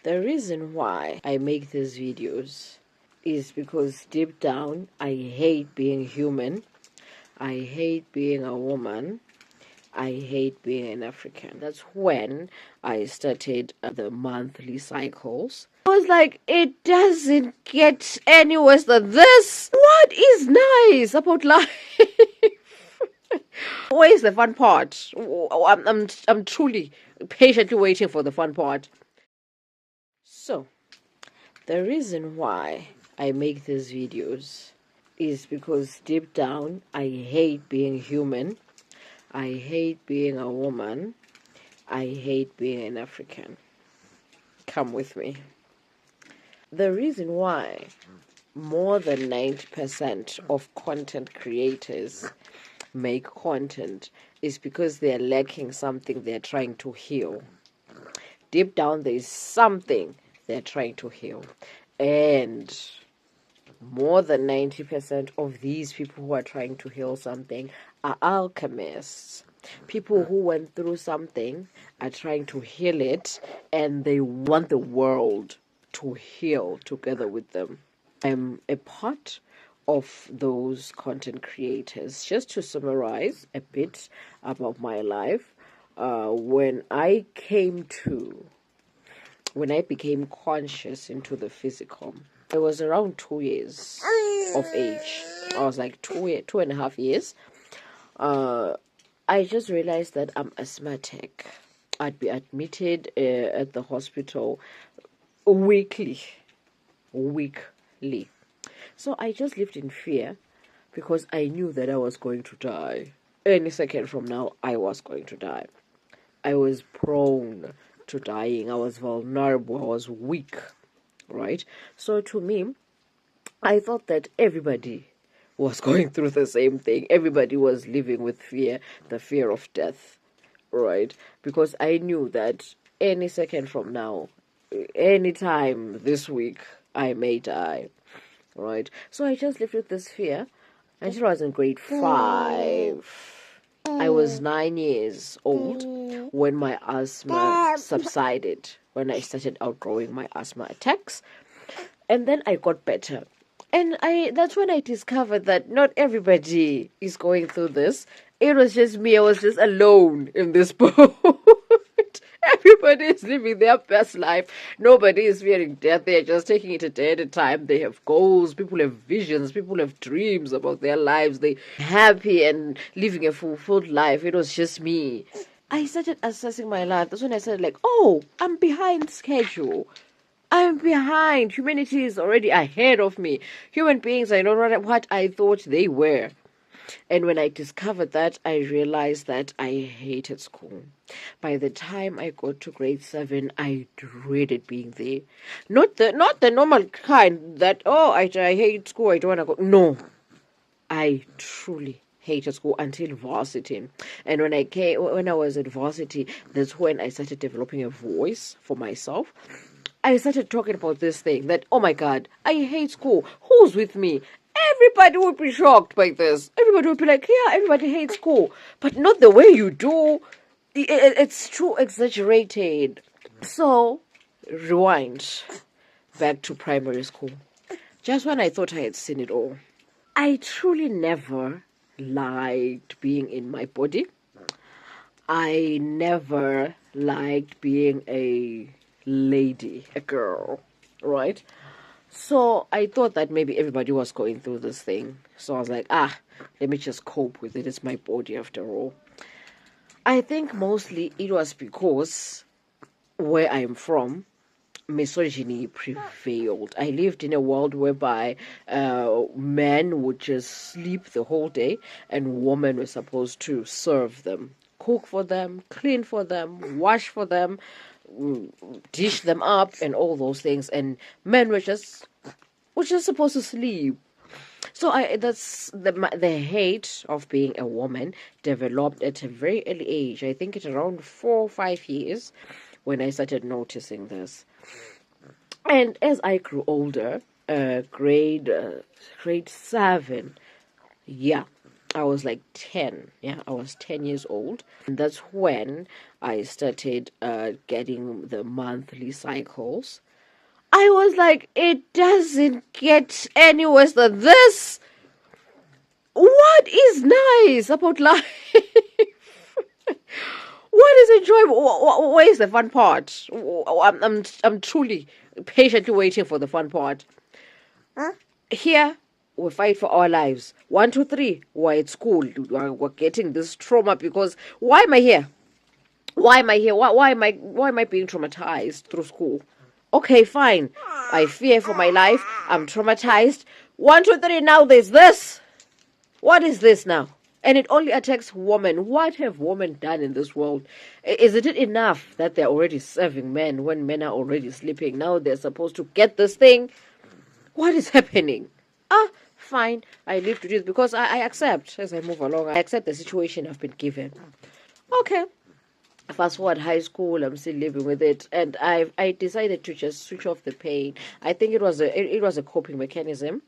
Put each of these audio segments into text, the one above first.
The reason why I make these videos is because deep down I hate being human. I hate being a woman. I hate being an African. That's when I started the monthly cycles. I was like, it doesn't get any worse than this. What is nice about life? Where's the fun part? I'm truly patiently waiting for the fun part. So, the reason why I make these videos is because deep down I hate being human. I hate being a woman. I hate being an African. Come with me. The reason why more than 90% of content creators make content is because they're lacking something they're trying to heal. Deep down, there is something they're trying to heal. And more than 90% of these people who are trying to heal something are alchemists. People who went through something are trying to heal it, and they want the world to heal together with them. I'm a part of those content creators. Just to summarize a bit about my life, when I became conscious into the physical, I was around 2 years of age. I was like 2.5 years. I just realized that I'm asthmatic. I'd be admitted at the hospital weekly. So I just lived in fear because I knew that I was going to die. Any second from now, I was going to die. I was prone to dying. I was vulnerable. I was weak, right? So to me, I thought that everybody was going through the same thing. Everybody was living with fear, the fear of death, right? Because I knew that any second from now, any time this week, I may die, right? So I just lived with this fear until I was in grade 5. I was 9 years old when my asthma subsided, when I started outgrowing my asthma attacks. And then I got better. And that's when I discovered that not everybody is going through this. It was just me. I was just alone in this boat. Everybody is living their best life. Nobody is fearing death. They're just taking it a day at a time. They have goals. People have visions. People have dreams about their lives. They're happy and living a fulfilled life. It was just me. I started assessing my life. That's when I started like, oh, I'm behind schedule. I'm behind. Humanity is already ahead of me. Human beings are not what I thought they were. And when I discovered that, I realized that I hated school. By the time I got to grade 7, I dreaded being there. Not the normal kind that, oh, I hate school, I don't want to go. No, I truly hated school until varsity. And when I was at varsity, that's when I started developing a voice for myself. I started talking about this thing that, oh my God, I hate school. Who's with me? Everybody would be shocked by this. Everybody would be like, yeah, everybody hates school. But not the way you do. It's too exaggerated. So, rewind back to primary school. Just when I thought I had seen it all. I truly never liked being in my body. I never liked being a lady, a girl, right? So I thought that maybe everybody was going through this thing. So I was like, let me just cope with it. It's my body after all. I think mostly it was because where I am from, misogyny prevailed. I lived in a world whereby men would just sleep the whole day and women were supposed to serve them, cook for them, clean for them, wash for them, dish them up and all those things, and men were just supposed to sleep. So that's the hate of being a woman developed at a very early age. I think at around 4 or 5 years when I started noticing this. And as I grew older, grade 7, yeah, I was like 10. Yeah, I was 10 years old. And that's when I started getting the monthly cycles. I was like, it doesn't get any worse than this. What is nice about life? What is enjoyable? Where is the fun part? I'm truly patiently waiting for the fun part. Here, we fight for our lives. 1, 2, 3. We're at school. We're getting this trauma because why am I here? Why am I here? Why am I being traumatized through school? Okay, fine. I fear for my life. I'm traumatized. 1, 2, 3. Now there's this. What is this now? And it only attacks women. What have women done in this world? Is it enough that they're already serving men when men are already sleeping? Now they're supposed to get this thing. What is happening? Fine. I live to this because I accept as I move along. I accept the situation I've been given. Okay. Fast forward high school, I'm still living with it, and I decided to just switch off the pain. I think it was a coping mechanism.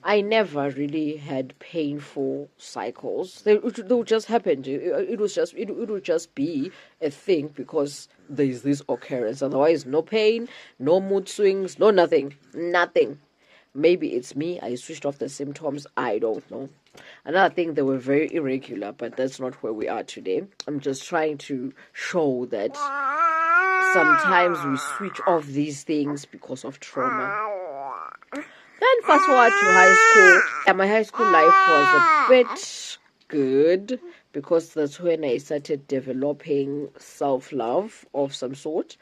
I never really had painful cycles. They would just happen. It would just be a thing because there is this occurrence. Otherwise, no pain, no mood swings, no nothing. Maybe it's me. I switched off the symptoms. I don't know. Another thing, they were very irregular, but that's not where we are today. I'm just trying to show that sometimes we switch off these things because of trauma. Then fast forward to high school. And my high school life was a bit good because that's when I started developing self-love of some sort.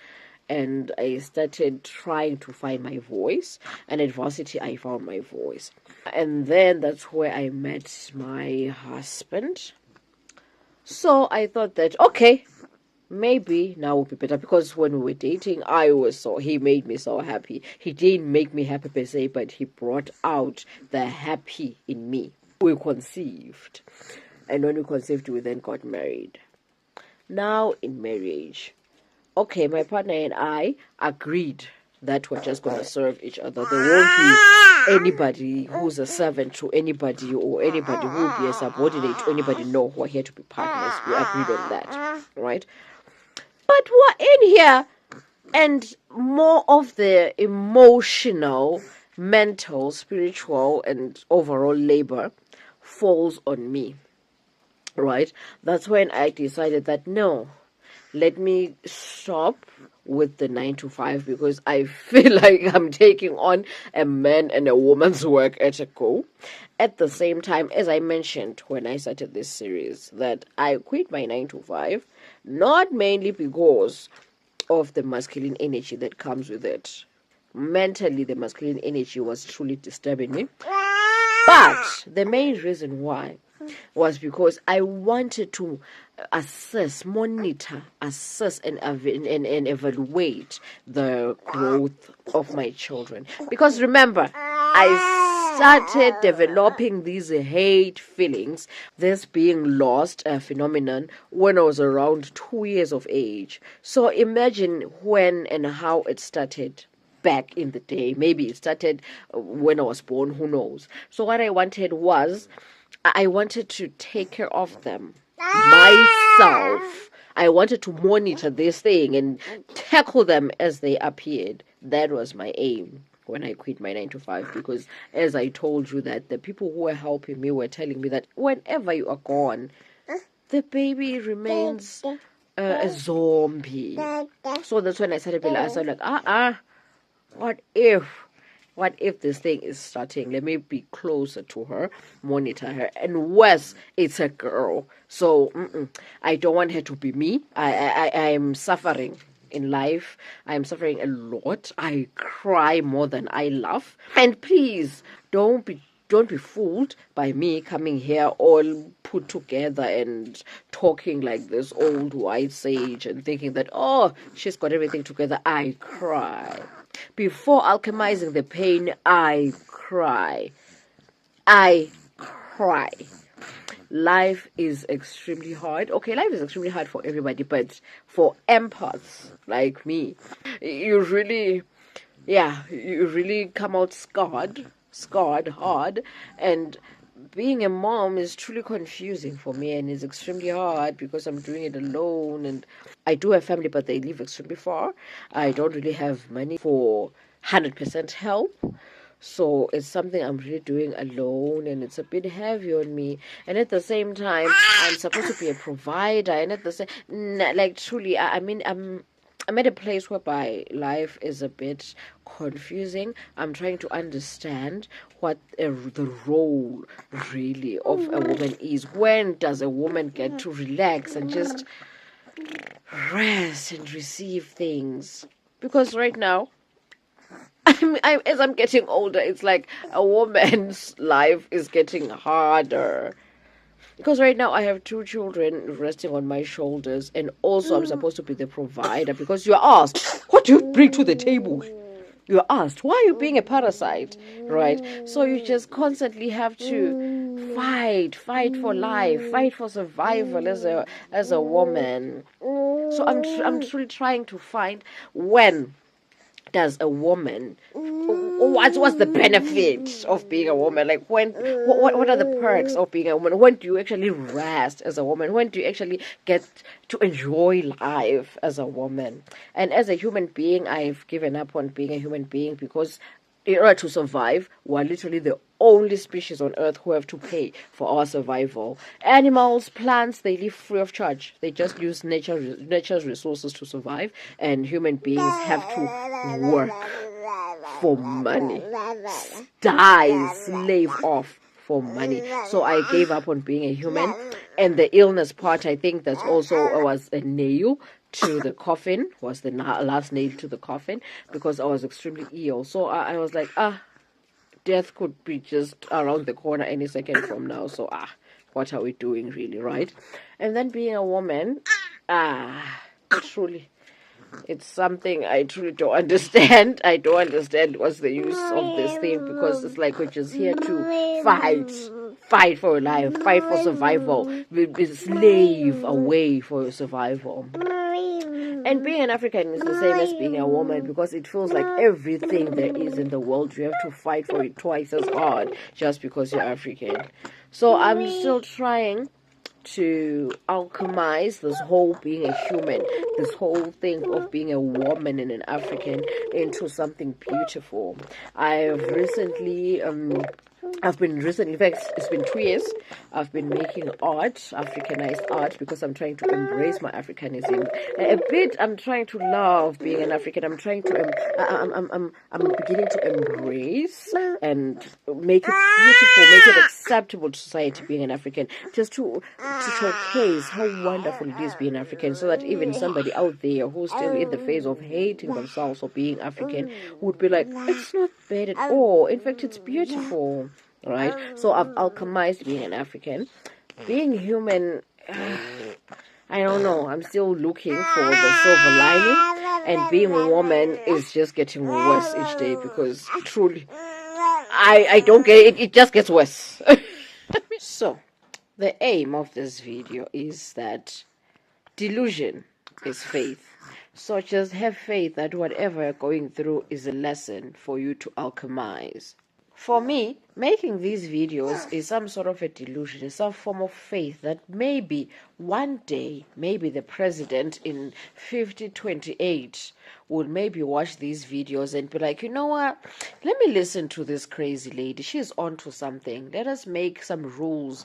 And I started trying to find my voice. And at varsity, I found my voice. And then that's where I met my husband. So I thought that, okay, maybe now will be better, because when we were dating, he made me so happy. He didn't make me happy per se, but he brought out the happy in me. We conceived. And when we conceived, we then got married. Now in marriage, okay, my partner and I agreed that we're just going to serve each other. There won't be anybody who's a servant to anybody or anybody who will be a subordinate to anybody. No, we're here to be partners. We agreed on that, right? But we're in here, and more of the emotional, mental, spiritual, and overall labor falls on me, right? That's when I decided that no, let me stop with the 9 to 5, because I feel like I'm taking on a man and a woman's work at a go. At the same time, as I mentioned when I started this series, that I quit my 9 to 5, not mainly because of the masculine energy that comes with it. Mentally, the masculine energy was truly disturbing me. But the main reason why was because I wanted to monitor, assess, and evaluate the growth of my children. Because remember, I started developing these hate feelings, this being lost phenomenon, when I was around 2 years of age. So imagine when and how it started back in the day. Maybe it started when I was born, who knows. So what I wanted was, I wanted to take care of them myself. I wanted to monitor this thing and tackle them as they appeared. That was my aim when I quit my 9 to 5, because as I told you, that the people who were helping me were telling me that whenever you are gone, the baby remains a zombie. So that's when I started like, what if this thing is starting? Let me be closer to her, monitor her. And worse, it's a girl. So I don't want her to be me. I am suffering in life. I am suffering a lot. I cry more than I laugh. And please, don't be fooled by me coming here all put together and talking like this old white sage and thinking that, oh, she's got everything together. I cry. Before alchemizing the pain, I cry. Life is extremely hard. Okay, life is extremely hard for everybody, but for empaths like me, you really come out scarred hard, and being a mom is truly confusing for me, and it's extremely hard because I'm doing it alone. And I do have family, but they live extremely far. I don't really have money for 100% help. So it's something I'm really doing alone, and it's a bit heavy on me. And at the same time, I'm supposed to be a provider, and at the same, like truly, I mean, I'm at a place whereby life is a bit confusing. I'm trying to understand what the role really of a woman is. When does a woman get to relax and just rest and receive things? Because right now, as I'm getting older, it's like a woman's life is getting harder. Because right now I have 2 children resting on my shoulders, and also I'm supposed to be the provider. Because you're asked, what do you bring to the table? You're asked, why are you being a parasite? Right? So you just constantly have to fight for life, fight for survival as a woman. So I'm truly trying to find, when does a woman, what's the benefit of being a woman? Like, when, what are the perks of being a woman? When do you actually rest as a woman? When do you actually get to enjoy life as a woman? And as a human being, I've given up on being a human being, because in order to survive, we're literally the only species on earth who have to pay for our survival. Animals, plants, they live free of charge. They just use nature's resources to survive, and human beings have to work for money, die, slave off for money. So I gave up on being a human. And the illness part, I think that's also was a nail to the coffin, was the last nail to the coffin, because I was extremely ill. So I was like, death could be just around the corner any second from now. So what are we doing really, right? And then being a woman, truly, it's something I truly don't understand. I don't understand what's the use of this thing, because it's like we're just here to fight for life, fight for survival, be slave away for your survival. And being an African is the same as being a woman, because it feels like everything there is in the world, you have to fight for it twice as hard just because you're African. So I'm still trying to alchemize this whole being a human, this whole thing of being a woman and an African, into something beautiful. I've been recently, in fact, it's been 2 years, I've been making art, Africanized art, because I'm trying to embrace my Africanism. A bit, I'm trying to love being an African. I'm trying to, I'm beginning to embrace and make it beautiful, make it acceptable to society being an African, just to showcase how wonderful it is being African, so that even somebody out there who's still in the phase of hating themselves for being African would be like, it's not bad at all. In fact, it's beautiful. Right? So I've alchemized being an African. Being human, I don't know. I'm still looking for the silver lining. And being a woman is just getting worse each day, because truly, I don't get it. It just gets worse. So, the aim of this video is that delusion is faith. So just have faith that whatever you're going through is a lesson for you to alchemize. For me, making these videos is some sort of a delusion, is some form of faith that maybe one day, maybe the president in 5028 would maybe watch these videos and be like, you know what, let me listen to this crazy lady. She's onto something. Let us make some rules,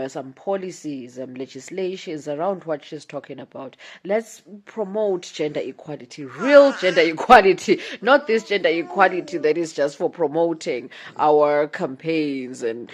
some policies, legislations around what she's talking about. Let's promote gender equality, real gender equality, not this gender equality that is just for promoting our campaigns, and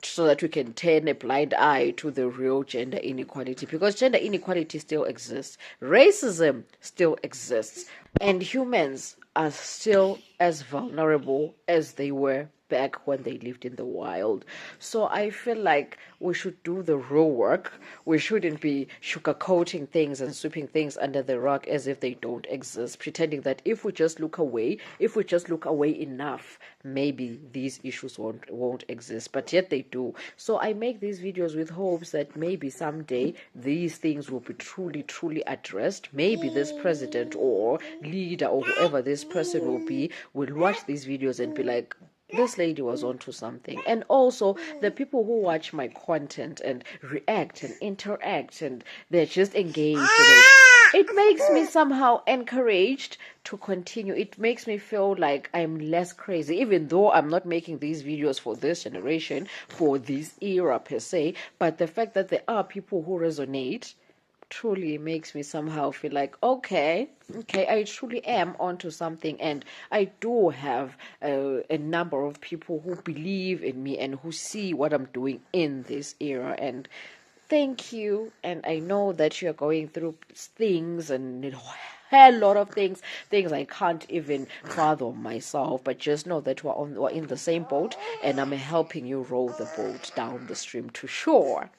so that we can turn a blind eye to the real gender inequality, because gender inequality still exists, racism still exists, and humans are still as vulnerable as they were back when they lived in the wild. So I feel like we should do the real work. We shouldn't be sugarcoating things and sweeping things under the rug as if they don't exist, pretending that if we just look away enough, maybe these issues won't exist, but yet they do. So I make these videos with hopes that maybe someday these things will be truly addressed. Maybe this president or leader or whoever this person will be will watch these videos and be like, this lady was onto something. And also the people who watch my content and react and interact and they're just engaged in it makes me somehow encouraged to continue. It makes me feel like I'm less crazy, even though I'm not making these videos for this generation, for this era per se. But the fact that there are people who resonate truly makes me somehow feel like, okay, I truly am onto something, and I do have a number of people who believe in me and who see what I'm doing in this era. And thank you. And I know that you're going through things and a lot of things I can't even fathom myself, but just know that we're in the same boat, and I'm helping you row the boat down the stream to shore.